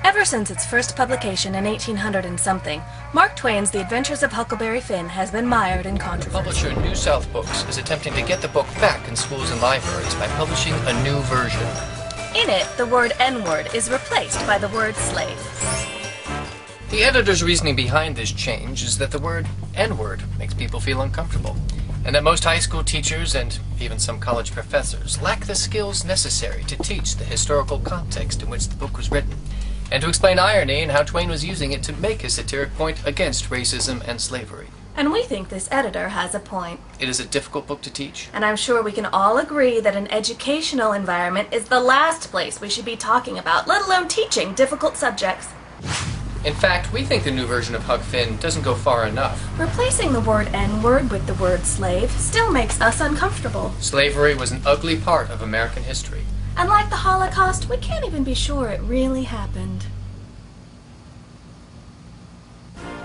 Ever since its first publication in 1800 and something, Mark Twain's The Adventures of Huckleberry Finn has been mired in controversy. Publisher New South Books is attempting to get the book back in schools and libraries by publishing a new version. In it, the word N-word is replaced by the word slave. The editor's reasoning behind this change is that the word N-word makes people feel uncomfortable, and that most high school teachers and even some college professors lack the skills necessary to teach the historical context in which the book was written, and to explain irony and how Twain was using it to make his satiric point against racism and slavery. And we think this editor has a point. It is a difficult book to teach. And I'm sure we can all agree that an educational environment is the last place we should be talking about, let alone teaching difficult subjects. In fact, we think the new version of Huck Finn doesn't go far enough. Replacing the word N-word with the word slave still makes us uncomfortable. Slavery was an ugly part of American history. And like the Holocaust, we can't even be sure it really happened.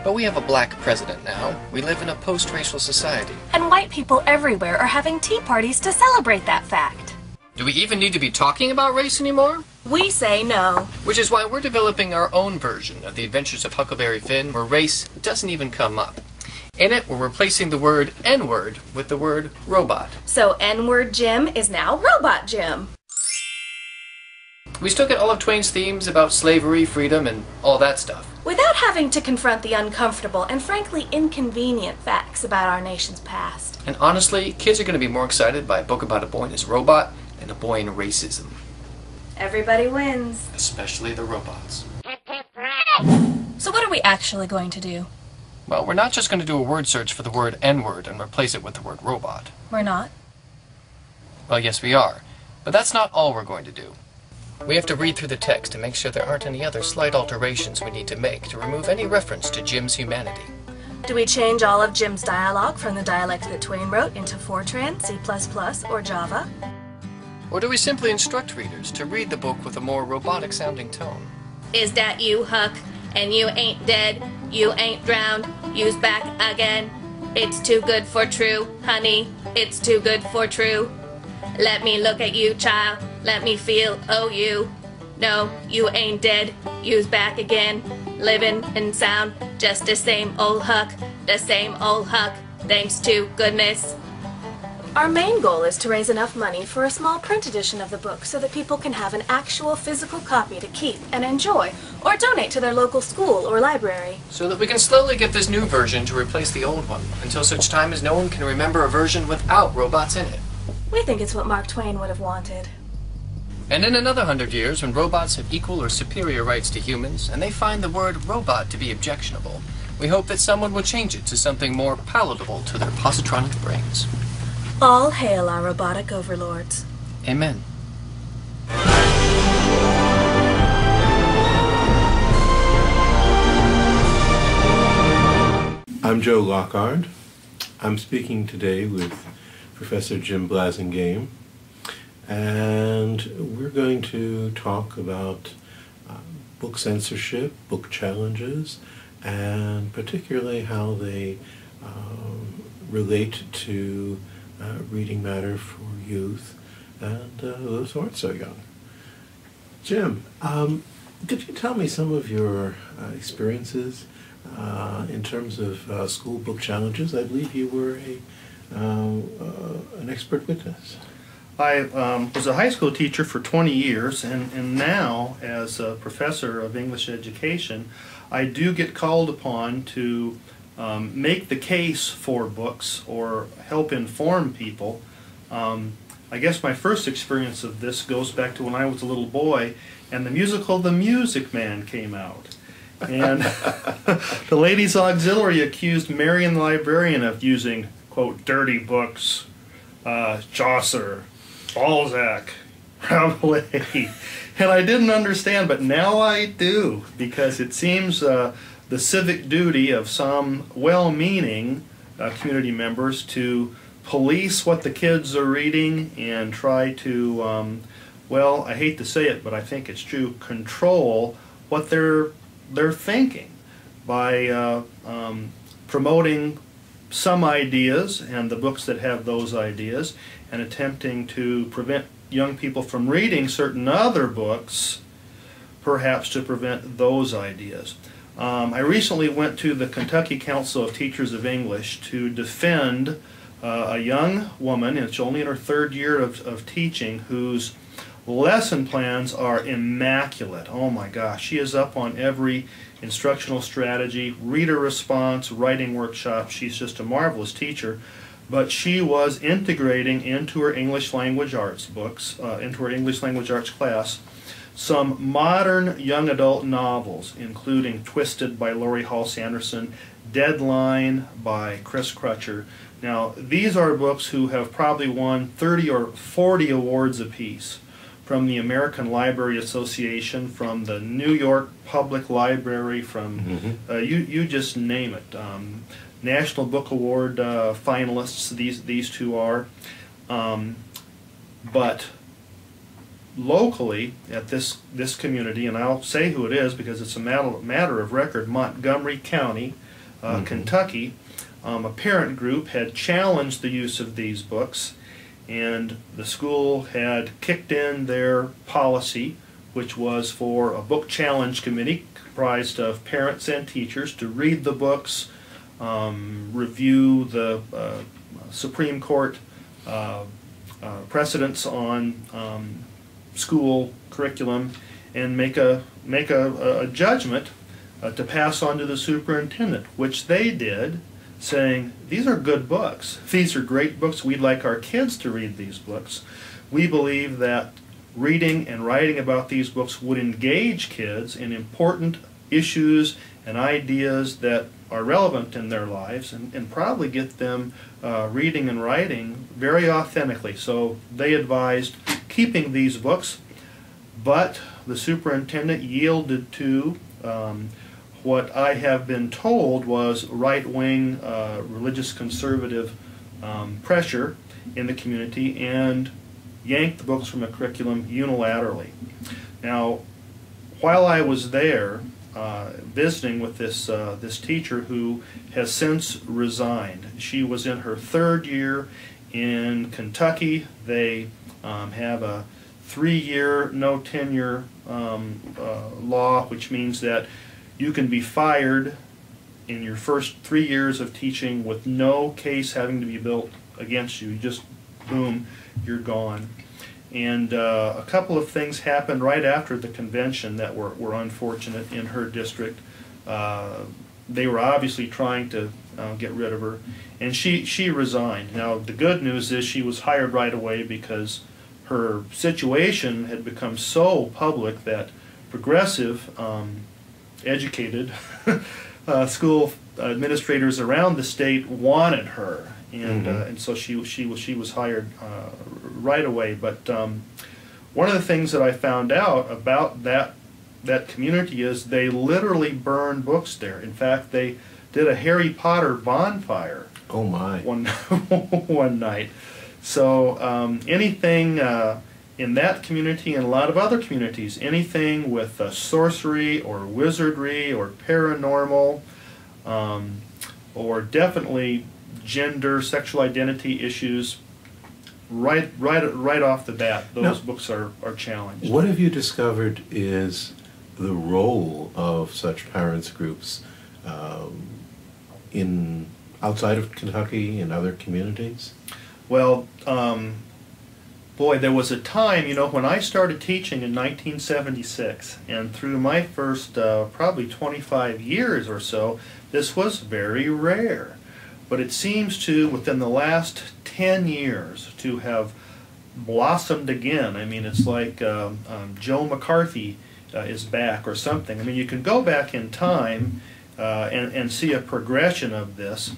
But we have a black president now. We live in a post-racial society. And white people everywhere are having tea parties to celebrate that fact. Do we even need to be talking about race anymore? We say no. Which is why we're developing our own version of The Adventures of Huckleberry Finn, where race doesn't even come up. In it, we're replacing the word N-word with the word robot. So N-word Jim is now Robot Jim. We still get all of Twain's themes about slavery, freedom, and all that stuff. Without having to confront the uncomfortable and frankly inconvenient facts about our nation's past. And honestly, kids are going to be more excited by a book about a boy and his robot than a boy in racism. Everybody wins. Especially the robots. So what are we actually going to do? Well, we're not just going to do a word search for the word N-word and replace it with the word robot. We're not? Well, yes we are. But that's not all we're going to do. We have to read through the text and make sure there aren't any other slight alterations we need to make to remove any reference to Jim's humanity. Do we change all of Jim's dialogue from the dialect that Twain wrote into Fortran, C++, or Java? Or do we simply instruct readers to read the book with a more robotic-sounding tone? Is that you, Huck? And you ain't dead, you ain't drowned, you's back again. It's too good for true, honey, it's too good for true. Let me look at you, child, let me feel, oh you. No, you ain't dead, you's back again. Living and sound, just the same old Huck, thanks to goodness. Our main goal is to raise enough money for a small print edition of the book so that people can have an actual physical copy to keep and enjoy, or donate to their local school or library. So that we can slowly get this new version to replace the old one, until such time as no one can remember a version without robots in it. We think it's what Mark Twain would have wanted. And in another 100 years, when robots have equal or superior rights to humans, and they find the word robot to be objectionable, we hope that someone will change it to something more palatable to their positronic brains. All hail our robotic overlords. Amen. I'm Joe Lockhart. I'm speaking today with Professor Jim Blasingame, and we're going to talk about book censorship, book challenges, and particularly how they relate to reading matter for youth and those who aren't so young. Jim, could you tell me some of your experiences in terms of school book challenges? I believe you were an expert witness. I was a high school teacher for 20 years, and now as a professor of English education, I do get called upon to make the case for books or help inform people. I guess my first experience of this goes back to when I was a little boy and the musical The Music Man came out. And the Ladies Auxiliary accused Marion the Librarian of using, quote, dirty books, Chaucer, Balzac, Rabelais. And I didn't understand, but now I do, because it seems the civic duty of some well-meaning community members to police what the kids are reading and try to, well, I hate to say it, but I think it's true, control what they're thinking by promoting some ideas and the books that have those ideas and attempting to prevent young people from reading certain other books perhaps to prevent those ideas. I recently went to the Kentucky Council of Teachers of English to defend a young woman, and she's only in her third year of teaching, whose lesson plans are immaculate. Oh my gosh, she is up on every instructional strategy, reader response, writing workshop. She's just a marvelous teacher. But she was integrating into her English language arts books, into her English language arts class, some modern young adult novels, including Twisted by Laurie Hall Sanderson, Deadline by Chris Crutcher. Now, these are books who have probably won 30 or 40 awards apiece from the American Library Association, from the New York Public Library, from you just name it. National Book Award finalists, these two are. But locally at this community, and I'll say who it is because it's a matter of record, Montgomery County, Kentucky, a parent group had challenged the use of these books, and the school had kicked in their policy, which was for a book challenge committee comprised of parents and teachers to read the books, review the Supreme Court precedents on school curriculum, and make a judgment to pass on to the superintendent, which they did, saying, these are good books. These are great books. We'd like our kids to read these books. We believe that reading and writing about these books would engage kids in important issues and ideas that are relevant in their lives, and probably get them reading and writing very authentically. So they advised keeping these books, but the superintendent yielded to what I have been told was right-wing religious conservative pressure in the community, and yanked the books from the curriculum unilaterally. Now, while I was there visiting with this teacher who has since resigned, she was in her third year in Kentucky. They have a 3-year no tenure law, which means that you can be fired in your first 3 years of teaching with no case having to be built against you. You just, boom, you're gone. And a couple of things happened right after the convention that were unfortunate in her district. They were obviously trying to get rid of her, and she resigned. Now, the good news is she was hired right away because her situation had become so public that progressive, educated school administrators around the state wanted her, and so she was hired right away. But one of the things that I found out about that community is they literally burned books there. In fact, they did a Harry Potter bonfire. Oh my! One night. So anything in that community and a lot of other communities, anything with sorcery or wizardry or paranormal, or definitely gender, sexual identity issues, right off the bat, those books are challenged. What have you discovered is the role of such parents groups in outside of Kentucky and other communities? Well, boy, there was a time, when I started teaching in 1976, and through my first probably 25 years or so, this was very rare. But it seems to, within the last 10 years, to have blossomed again. I mean, it's like Joe McCarthy is back or something. I mean, you can go back in time and see a progression of this.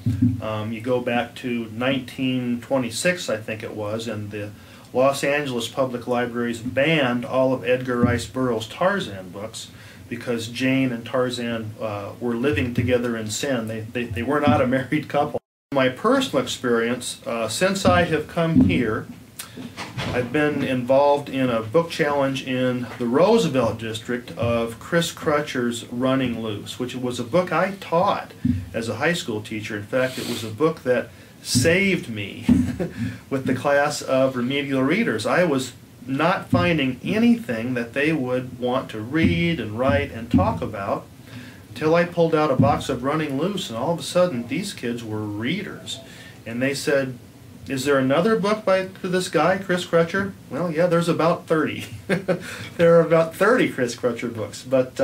You go back to 1926, I think it was, and the Los Angeles Public Libraries banned all of Edgar Rice Burroughs' Tarzan books because Jane and Tarzan were living together in sin. They were not a married couple. My personal experience, since I have come here, I've been involved in a book challenge in the Roosevelt district of Chris Crutcher's Running Loose, which was a book I taught as a high school teacher. In fact, it was a book that saved me with the class of remedial readers. I was not finding anything that they would want to read and write and talk about, until I pulled out a box of Running Loose, and all of a sudden these kids were readers. And they said, "Is there another book by this guy, Chris Crutcher?" Well, yeah, there's about 30. There are about 30 Chris Crutcher books. But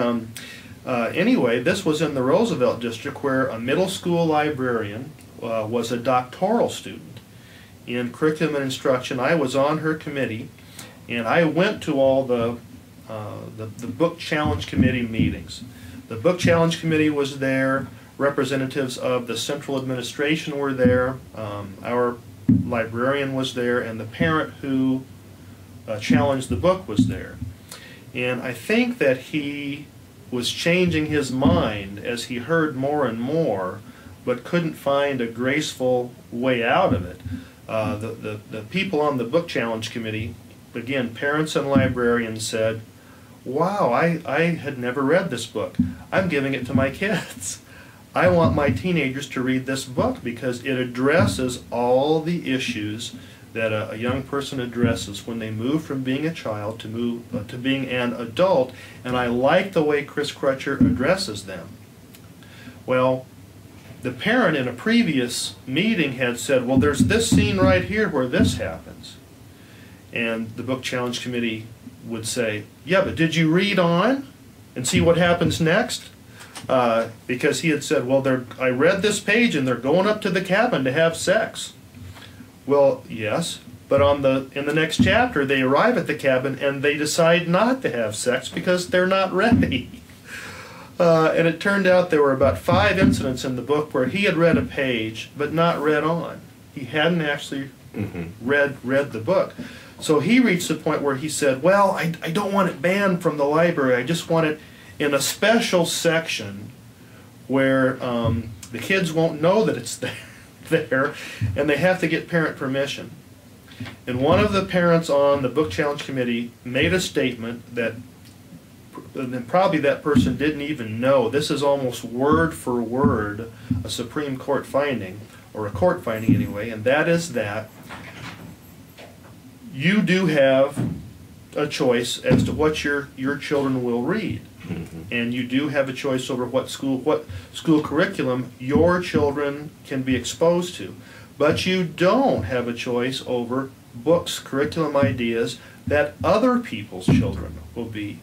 anyway, this was in the Roosevelt district, where a middle school librarian was a doctoral student in curriculum and instruction. I was on her committee, and I went to all the book challenge committee meetings. The book challenge committee was there. Representatives of the central administration were there. Our librarian was there, and the parent who challenged the book was there. And I think that he was changing his mind as he heard more and more, but couldn't find a graceful way out of it. The people on the book challenge committee, again, parents and librarians, said, "Wow, I had never read this book. I'm giving it to my kids. I want my teenagers to read this book because it addresses all the issues that a young person addresses when they move from being a child to being an adult, and I like the way Chris Crutcher addresses them." Well, the parent in a previous meeting had said, "Well, there's this scene right here where this happens." And the book challenge committee would say, "Yeah, but did you read on and see what happens next?" Because he had said, "Well, I read this page and they're going up to the cabin to have sex." Well, yes, but in the next chapter they arrive at the cabin and they decide not to have sex because they're not ready. And it turned out there were about 5 incidents in the book where he had read a page but not read on. He hadn't actually read the book. So he reached the point where he said, "Well, I don't want it banned from the library. I just want it in a special section where the kids won't know that it's there, and they have to get parent permission." And one of the parents on the book challenge committee made a statement that probably that person didn't even know. This is almost word for word a Supreme Court finding, or a court finding anyway, and that is that you do have a choice as to what your children will read. And you do have a choice over what school curriculum your children can be exposed to. But you don't have a choice over books, curriculum ideas that other people's children will be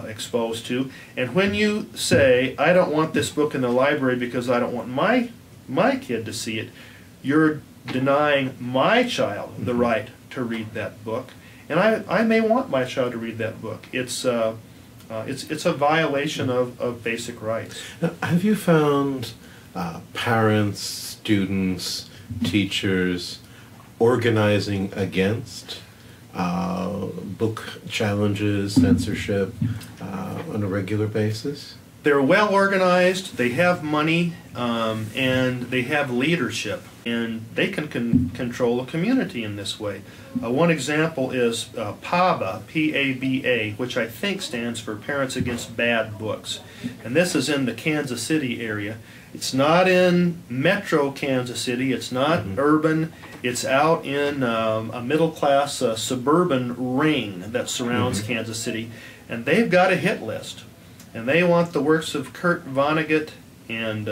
exposed to. And when you say, "I don't want this book in the library because I don't want my kid to see it," you're denying my child the right to read that book. And I may want my child to read that book. It's a violation of basic rights. Now, have you found parents, students, teachers organizing against book challenges, censorship on a regular basis? They're well organized, they have money, and they have leadership, and they can control a community in this way. One example is PABA, P-A-B-A, which I think stands for Parents Against Bad Books. And this is in the Kansas City area. It's not in metro Kansas City, it's not urban, it's out in a middle-class suburban ring that surrounds Kansas City. And they've got a hit list. And they want the works of Kurt Vonnegut and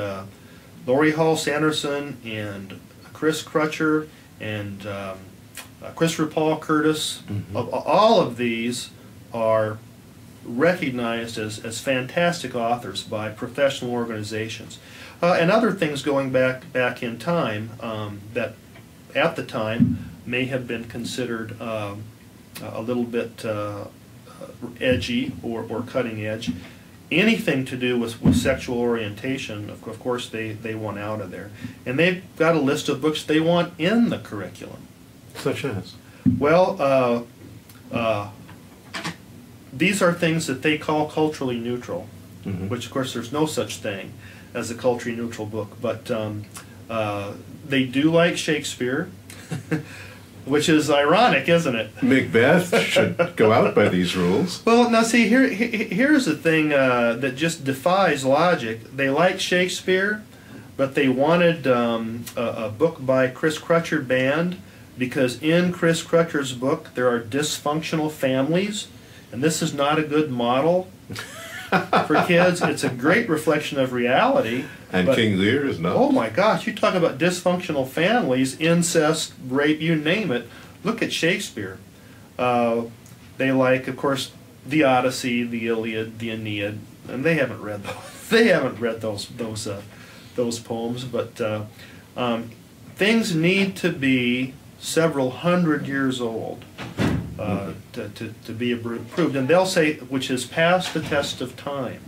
Laurie Hall Sanderson and Chris Crutcher and Christopher Paul Curtis. All of these are recognized as fantastic authors by professional organizations. And other things going back in time that at the time may have been considered a little bit edgy or cutting edge. Anything to do with sexual orientation, of course, they want out of there. And they've got a list of books they want in the curriculum. Such as? Well, these are things that they call culturally neutral, which, of course, there's no such thing as a culturally neutral book. But they do like Shakespeare, which is ironic, isn't it? Macbeth should go out by these rules. Well, now see, here's the thing that just defies logic. They like Shakespeare, but they wanted a book by Chris Crutcher banned because in Chris Crutcher's book there are dysfunctional families, and this is not a good model for kids. It's a great reflection of reality. And King Lear is not. Oh my gosh, you talk about dysfunctional families, incest, rape, you name it. Look at Shakespeare. They like, of course, the Odyssey, the Iliad, the Aeneid, and they haven't read those. They haven't read those poems, but things need to be several hundred years old to be approved, and they'll say which has passed the test of time.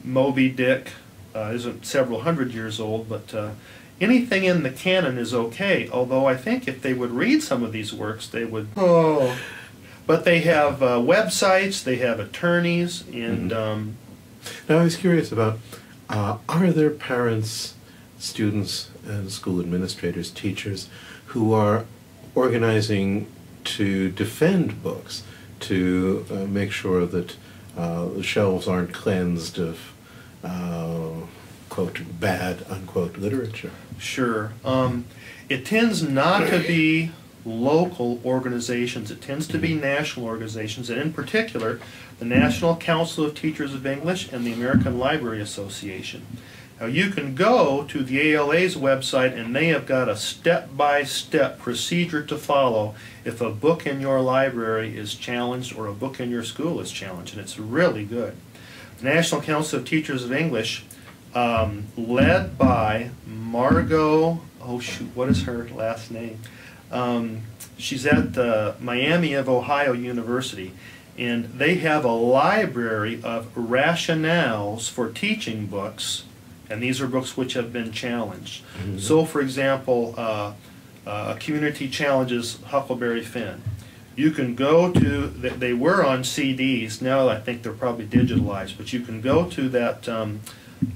Moby Dick isn't several hundred years old, but anything in the canon is okay, although I think if they would read some of these works, they would... Oh. But they have websites, they have attorneys, and... Now I was curious about, are there parents, students, and school administrators, teachers, who are organizing to defend books, to make sure that the shelves aren't cleansed of, quote, bad, unquote, literature? Sure. It tends not to be local organizations. It tends to be national organizations, and in particular, the National Council of Teachers of English and the American Library Association. Now, you can go to the ALA's website, and they have got a step-by-step procedure to follow if a book in your library is challenged or a book in your school is challenged, and it's really good. The National Council of Teachers of English, led by Margot, oh shoot, what is her last name? She's at Miami of Ohio University, and they have a library of rationales for teaching books, and these are books which have been challenged. Mm-hmm. So, for example, a community challenges Huckleberry Finn. You can go to, they were on CDs, now I think they're probably digitalized, but you can go to that,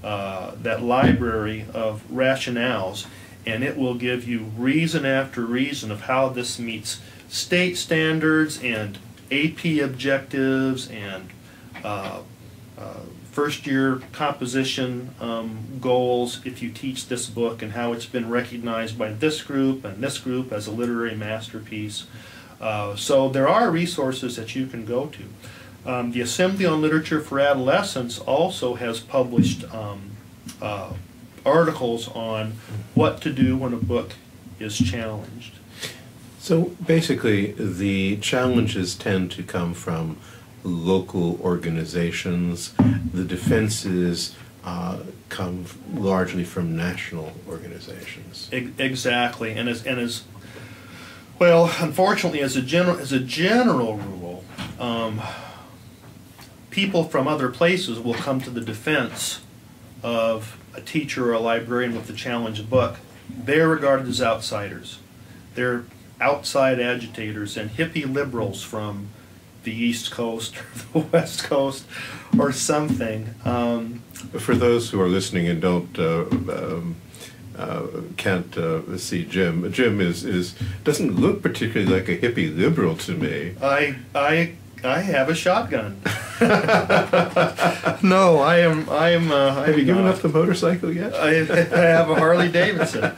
that library of rationales, and it will give you reason after reason of how this meets state standards and AP objectives and first-year composition goals if you teach this book, and how it's been recognized by this group and this group as a literary masterpiece. So there are resources that you can go to. The Assembly on Literature for Adolescents also has published articles on what to do when a book is challenged. So basically, the challenges tend to come from local organizations. The defenses come largely from national organizations. Exactly, and as well, unfortunately, as a general rule, people from other places will come to the defense of a teacher or a librarian with a challenged book. They're regarded as outsiders. They're outside agitators and hippie liberals from the East Coast or the West Coast or something. For those who are listening and can't see Jim, Jim doesn't look particularly like a hippie liberal to me. I have a shotgun. No, I am. Have you given up the motorcycle yet? I have a Harley Davidson.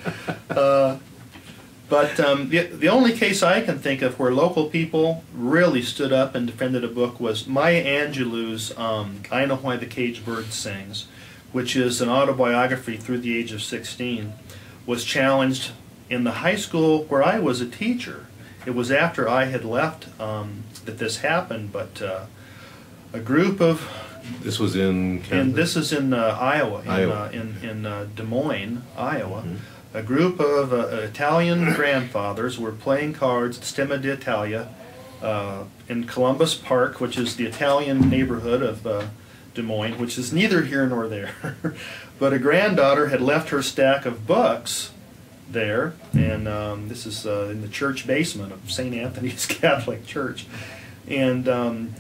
But the only case I can think of where local people really stood up and defended a book was Maya Angelou's I Know Why the Caged Bird Sings, which is an autobiography through the age of 16, was challenged in the high school where I was a teacher. It was after I had left that this happened, but a group of... This was in Kansas? And this is in Iowa, in Des Moines, Iowa. Mm-hmm. A group of Italian grandfathers were playing cards at Stemma d'Italia in Columbus Park, which is the Italian neighborhood of Des Moines, which is neither here nor there. But a granddaughter had left her stack of books there, and this is in the church basement of St. Anthony's Catholic Church. And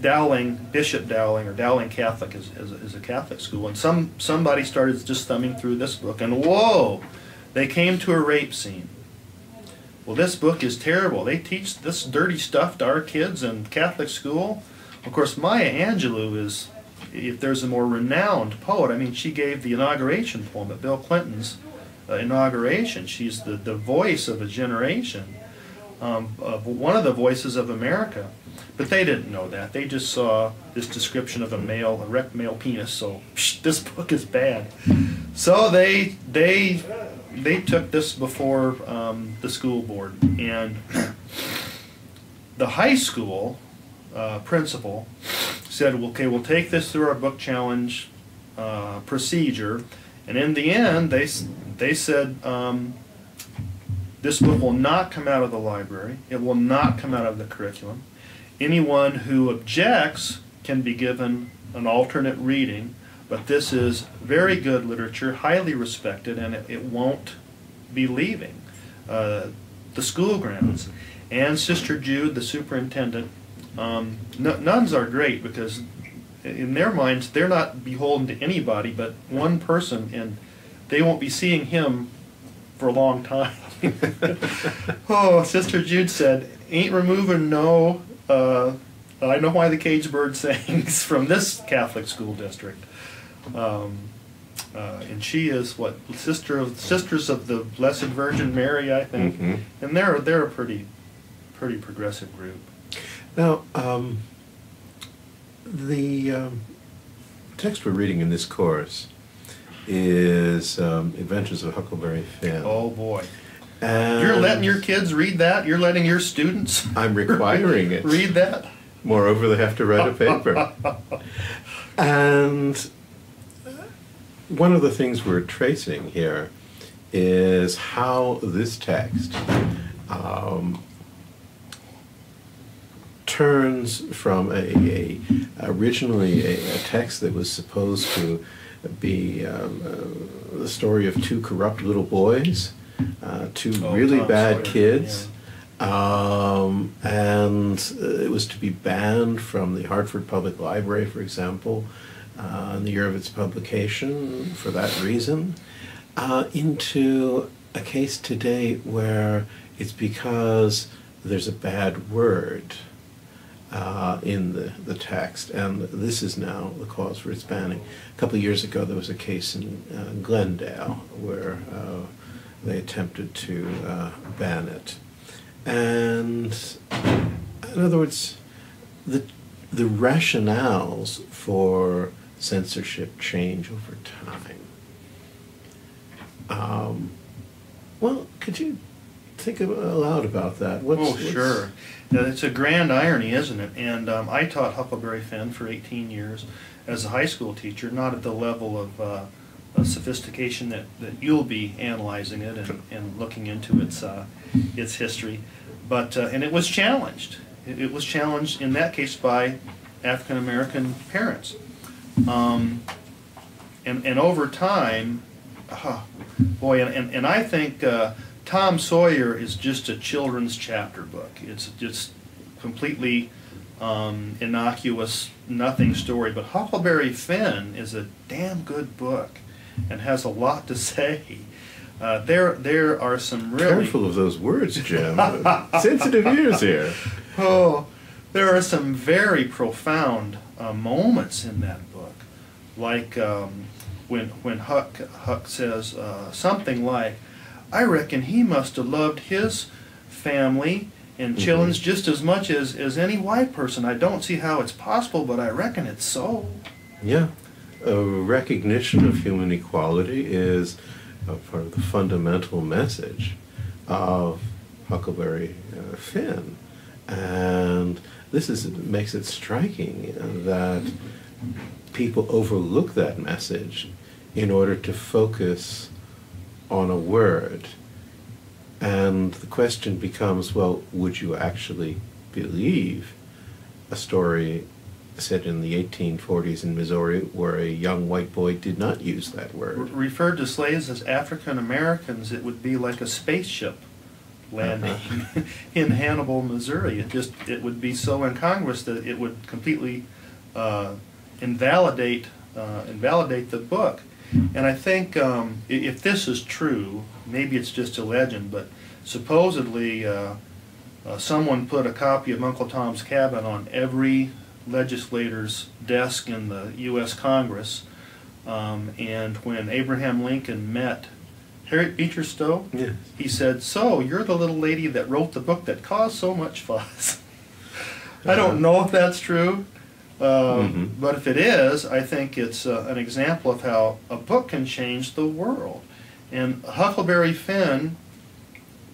Dowling, Bishop Dowling, or Dowling Catholic is a Catholic school, and somebody started just thumbing through this book, and whoa! They came to a rape scene. Well, this book is terrible. They teach this dirty stuff to our kids in Catholic school. Of course, Maya Angelou is, if there's a more renowned poet, I mean, she gave the inauguration poem at Bill Clinton's inauguration. She's the voice of a generation, of one of the voices of America. But they didn't know that. They just saw this description of a erect male penis. So this book is bad. So they took this before the school board, and the high school principal said, "Okay, we'll take this through our book challenge procedure." And in the end, they said, this book will not come out of the library. It will not come out of the curriculum. Anyone who objects can be given an alternate reading, but this is very good literature, highly respected, and it won't be leaving the school grounds. And Sister Jude, the superintendent, nuns are great because in their minds they're not beholden to anybody but one person, and they won't be seeing him for a long time. Oh, Sister Jude said, "Ain't removing no, I know why the cage bird sings," from this Catholic school district. And she is what, Sisters of the Blessed Virgin Mary, I think. Mm-hmm. And they're a pretty progressive group. Now, the text we're reading in this course is Adventures of Huckleberry Finn. Oh boy. And You're letting your kids read that? You're letting your students I'm requiring it. read that? Moreover, they have to write a paper. And one of the things we're tracing here is how this text turns from originally a text that was supposed to be the story of two corrupt little boys, two really Tom bad Sawyer, kids. And it was to be banned from the Hartford Public Library, for example, in the year of its publication for that reason, into a case today where it's because there's a bad word in the text, and this is now the cause for its banning. A couple of years ago there was a case in Glendale where they attempted to ban it. And in other words, the rationales for censorship change over time. Well, could you think aloud about that? Sure. Now, it's a grand irony, isn't it? And I taught Huckleberry Finn for 18 years as a high school teacher, not at the level of sophistication that you'll be analyzing it and looking into its history, but and it was challenged. It was challenged in that case by African American parents, and over time, boy, and I think Tom Sawyer is just a children's chapter book. It's just completely innocuous, nothing story. But Huckleberry Finn is a damn good book and has a lot to say. There are some really... Careful of those words, Jim. Sensitive ears here. Oh, there are some very profound moments in that book. Like when Huck says something like, "I reckon he must have loved his family and children just as much as any white person. I don't see how it's possible, but I reckon it's so." Yeah. A recognition of human equality is part of the fundamental message of Huckleberry Finn. And this makes it striking that people overlook that message in order to focus on a word. And the question becomes, well, would you actually believe a story set in the 1840s in Missouri where a young white boy did not use that word? Referred to slaves as African Americans, it would be like a spaceship landing in Hannibal, Missouri. It would be so incongruous that it would completely invalidate the book. And I think if this is true, maybe it's just a legend, but supposedly someone put a copy of Uncle Tom's Cabin on every legislator's desk in the U.S. Congress, and when Abraham Lincoln met Harriet Beecher Stowe? Yes. He said, "So, you're the little lady that wrote the book that caused so much fuss." I don't know if that's true, but if it is, I think it's an example of how a book can change the world. And Huckleberry Finn,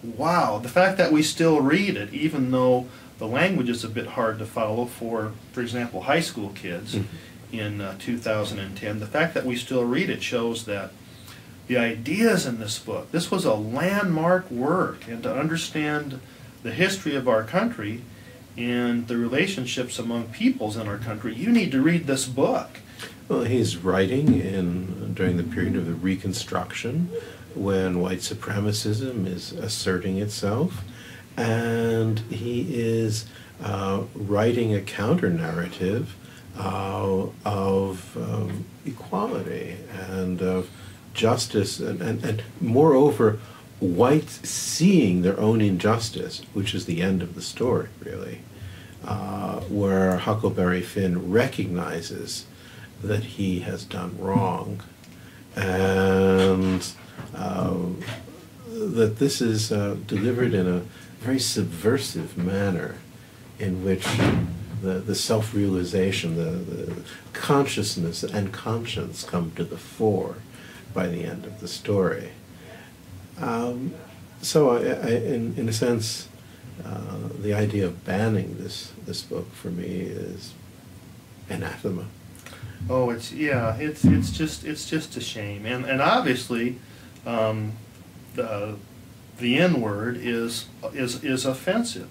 wow, the fact that we still read it, even though the language is a bit hard to follow for example, high school kids in 2010, the fact that we still read it shows that the ideas in this book, this was a landmark work, and to understand the history of our country and the relationships among peoples in our country, you need to read this book. Well, he's writing during the period of the Reconstruction, when white supremacism is asserting itself, and he is writing a counter-narrative of equality and of justice, and moreover, whites seeing their own injustice, which is the end of the story, really, where Huckleberry Finn recognizes that he has done wrong, and that this is delivered in a very subversive manner, in which the self-realization, the consciousness and conscience come to the fore by the end of the story. So in a sense, the idea of banning this book for me is anathema. Oh, it's just a shame, and obviously, the N-word is offensive,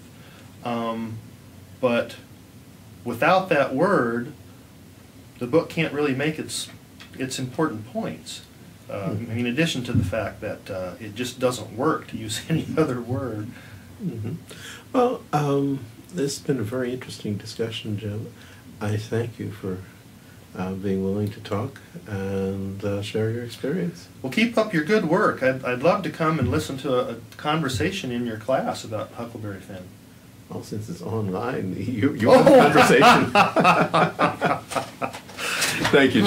but without that word, the book can't really make its important points. I mean, in addition to the fact that it just doesn't work to use any other word. Well, this has been a very interesting discussion, Jim. I thank you for being willing to talk and share your experience. Well, keep up your good work. I'd love to come and listen to a conversation in your class about Huckleberry Finn. Well, since it's online, you have a conversation. Thank you.